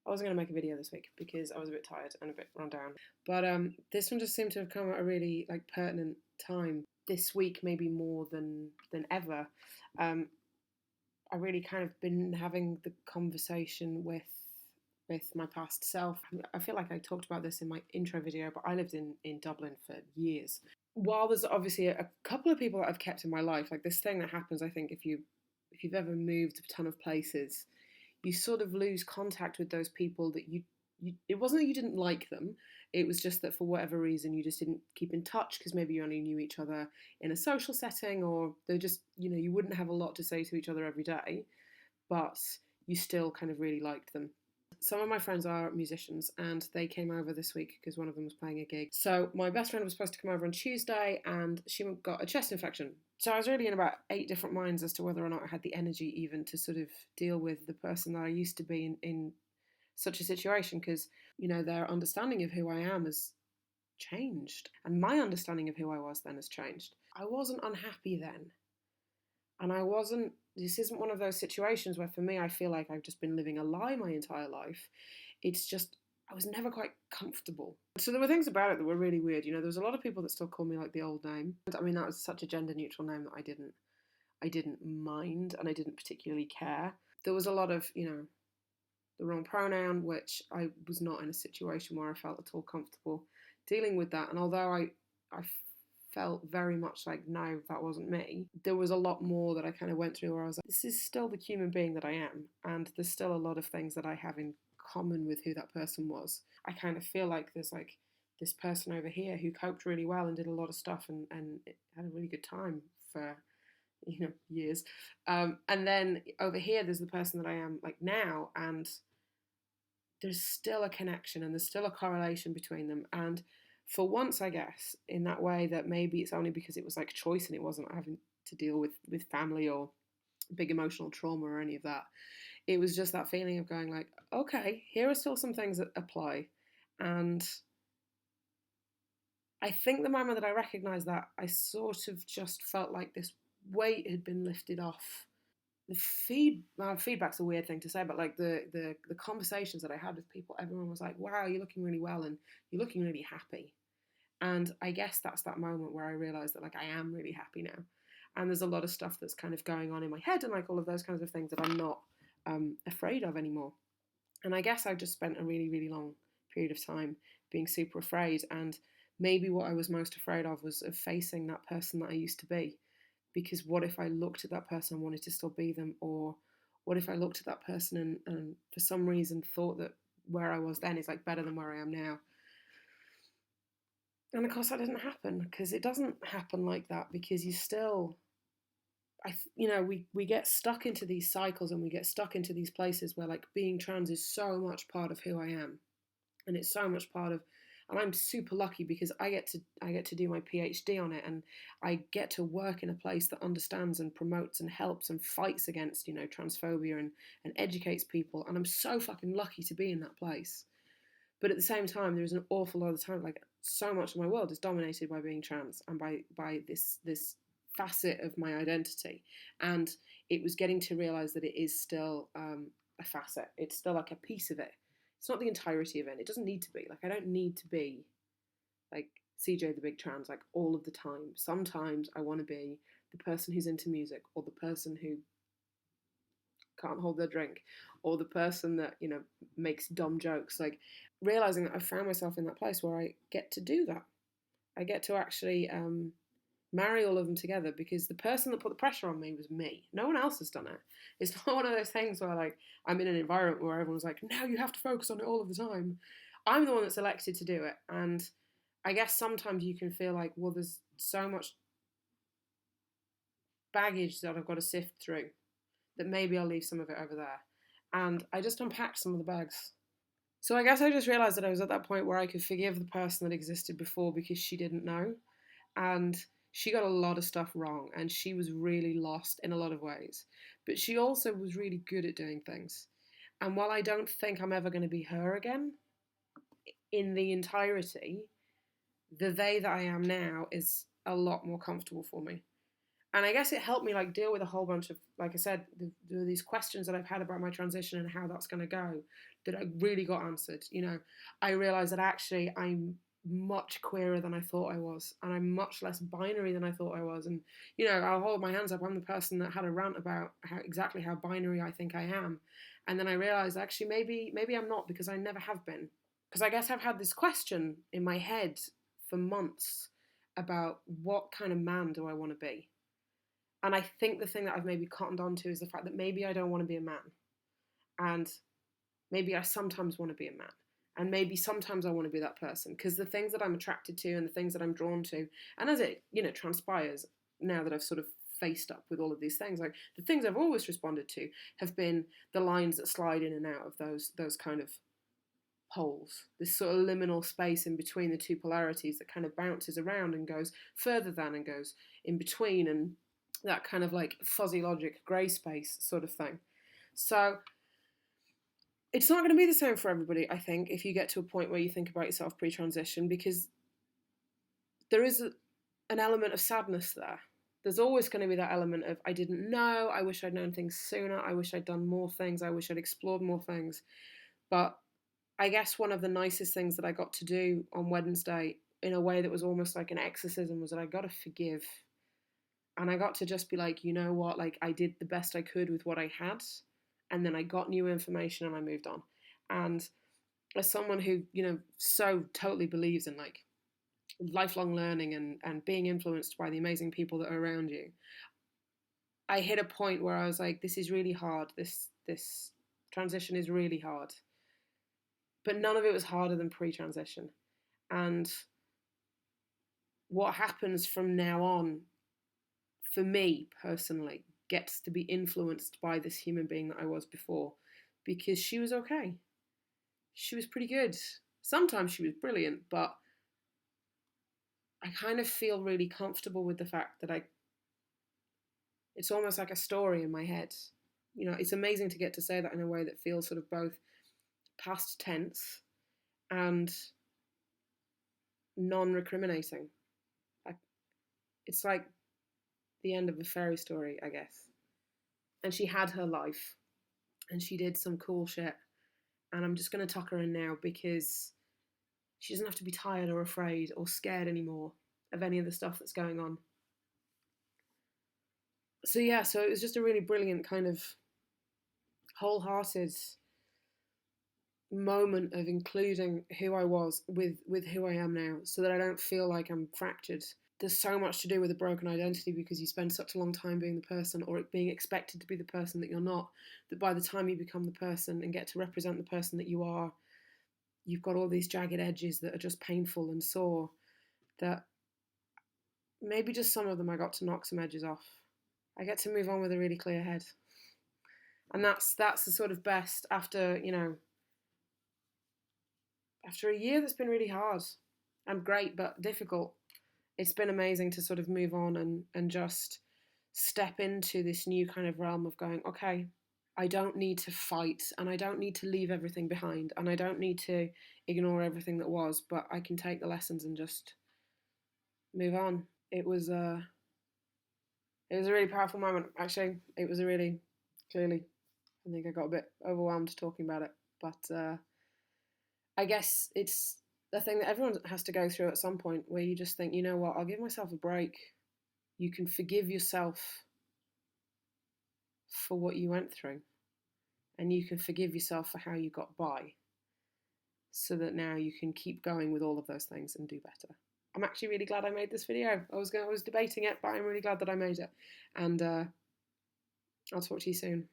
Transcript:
I wasn't going to make a video this week because I was a bit tired and a bit run down. But this one just seemed to have come at a really pertinent time this week, maybe more than ever. I really kind of been having the conversation with my past self. I feel like I talked about this in my intro video, but I lived in Dublin for years. While there's obviously a couple of people that I've kept in my life, like this thing that happens, I think if you've ever moved a ton of places, you sort of lose contact with those people that you it wasn't that you didn't like them, it was just that for whatever reason you just didn't keep in touch because maybe you only knew each other in a social setting, or they just, you wouldn't have a lot to say to each other every day, but you still kind of really liked them. Some of my friends are musicians and they came over this week because one of them was playing a gig. So my best friend was supposed to come over on Tuesday and she got a chest infection. So I was really in about 8 different minds as to whether or not I had the energy even to sort of deal with the person that I used to be in such a situation, because, their understanding of who I am has changed. And my understanding of who I was then has changed. I wasn't unhappy then. And this isn't one of those situations where for me I feel like I've just been living a lie my entire life. It's just, I was never quite comfortable. So there were things about it that were really weird. There was a lot of people that still call me the old name. I mean, that was such a gender neutral name that I didn't mind and I didn't particularly care. There was a lot of, the wrong pronoun, which I was not in a situation where I felt at all comfortable dealing with that. And although I felt very much like, no, that wasn't me, there was a lot more that I kind of went through where I was like, this is still the human being that I am, and there's still a lot of things that I have in common with who that person was. I kind of feel like there's this person over here who coped really well and did a lot of stuff and had a really good time for years, and then over here there's the person that I am now, and there's still a connection and there's still a correlation between them. And for once, I guess, in that way, that maybe it's only because it was choice and it wasn't having to deal with family or big emotional trauma or any of that. It was just that feeling of going okay, here are still some things that apply. And I think the moment that I recognised that, I sort of just felt like this weight had been lifted off. The feedback's a weird thing to say, but the conversations that I had with people, everyone was like, wow, you're looking really well and you're looking really happy. And I guess that's that moment where I realised that I am really happy now. And there's a lot of stuff that's kind of going on in my head and all of those kinds of things that I'm not afraid of anymore. And I guess I've just spent a really, really long period of time being super afraid. And maybe what I was most afraid of was of facing that person that I used to be. Because what if I looked at that person and wanted to still be them? Or what if I looked at that person and for some reason thought that where I was then is better than where I am now? And of course that didn't happen, because it doesn't happen like that, because you still, we get stuck into these cycles and we get stuck into these places where being trans is so much part of who I am. And it's so much part of, and I'm super lucky because I get to do my PhD on it, and I get to work in a place that understands and promotes and helps and fights against, transphobia and educates people. And I'm so fucking lucky to be in that place. But at the same time, there's an awful lot of time, so much of my world is dominated by being trans and by this facet of my identity. And it was getting to realise that it is still a facet. It's still a piece of it. It's not the entirety of it. It doesn't need to be. I don't need to be CJ the big trans all of the time. Sometimes I want to be the person who's into music, or the person who can't hold their drink, or the person that makes dumb jokes. Realizing that I found myself in that place where I get to do that. I get to actually marry all of them together, because the person that put the pressure on me was me. No one else has done it. It's not one of those things where I'm in an environment where everyone's now you have to focus on it all of the time. I'm the one that's elected to do it. And I guess sometimes you can feel well, there's so much baggage that I've got to sift through that maybe I'll leave some of it over there. And I just unpacked some of the bags. So I guess I just realised that I was at that point where I could forgive the person that existed before, because she didn't know. And she got a lot of stuff wrong, and she was really lost in a lot of ways. But she also was really good at doing things. And while I don't think I'm ever going to be her again, in the entirety, the they that I am now is a lot more comfortable for me. And I guess it helped me like deal with a whole bunch of, like I said, these questions that I've had about my transition and how that's going to go, that I really got answered. You know, I realised that actually I'm much queerer than I thought I was, and I'm much less binary than I thought I was. And you know, I'll hold my hands up. I'm the person that had a rant about exactly how binary I think I am, and then I realised actually maybe I'm not, because I never have been. Because I guess I've had this question in my head for months about what kind of man do I want to be. And I think the thing that I've maybe cottoned onto is the fact that maybe I don't want to be a man. And maybe I sometimes want to be a man. And maybe sometimes I want to be that person. Because the things that I'm attracted to and the things that I'm drawn to, and as it, you know, transpires now that I've sort of faced up with all of these things, like the things I've always responded to have been the lines that slide in and out of those kind of poles, this sort of liminal space in between the two polarities that kind of bounces around and goes further than and goes in between, and that kind of like fuzzy logic grey space sort of thing. So it's not going to be the same for everybody, I think, if you get to a point where you think about yourself pre-transition, because there is an element of sadness there. There's always going to be that element of, I didn't know, I wish I'd known things sooner, I wish I'd done more things, I wish I'd explored more things. But I guess one of the nicest things that I got to do on Wednesday, in a way that was almost like an exorcism, was that I got to forgive. And I got to just be like, you know what, like I did the best I could with what I had, and then I got new information and I moved on. And as someone who, you know, so totally believes in like lifelong learning and being influenced by the amazing people that are around you, I hit a point where I was like, this is really hard. This transition is really hard. But none of it was harder than pre-transition. And what happens from now on, for me personally, gets to be influenced by this human being that I was before, because she was okay. She was pretty good. Sometimes she was brilliant, but I kind of feel really comfortable with the fact that it's almost like a story in my head. You know, it's amazing to get to say that in a way that feels sort of both past tense and non-recriminating. It's like the end of a fairy story, I guess. And she had her life, and she did some cool shit, and I'm just going to tuck her in now because she doesn't have to be tired or afraid or scared anymore of any of the stuff that's going on. So yeah, so it was just a really brilliant kind of wholehearted moment of including who I was with who I am now, so that I don't feel like I'm fractured. There's so much to do with a broken identity, because you spend such a long time being the person, or being expected to be the person that you're not, that by the time you become the person and get to represent the person that you are, you've got all these jagged edges that are just painful and sore, that maybe just some of them I got to knock some edges off. I get to move on with a really clear head. And that's the sort of best after, you know, after a year that's been really hard and great but difficult. It's been amazing to sort of move on and just step into this new kind of realm of going, okay, I don't need to fight, and I don't need to leave everything behind, and I don't need to ignore everything that was, but I can take the lessons and just move on. It was a really powerful moment, actually. It was a really, clearly, I think I got a bit overwhelmed talking about it, but I guess it's the thing that everyone has to go through at some point, where you just think, you know what, I'll give myself a break. You can forgive yourself for what you went through, and you can forgive yourself for how you got by, so that now you can keep going with all of those things and do better. I'm actually really glad I made this video. I was debating it, but I'm really glad that I made it. And I'll talk to you soon.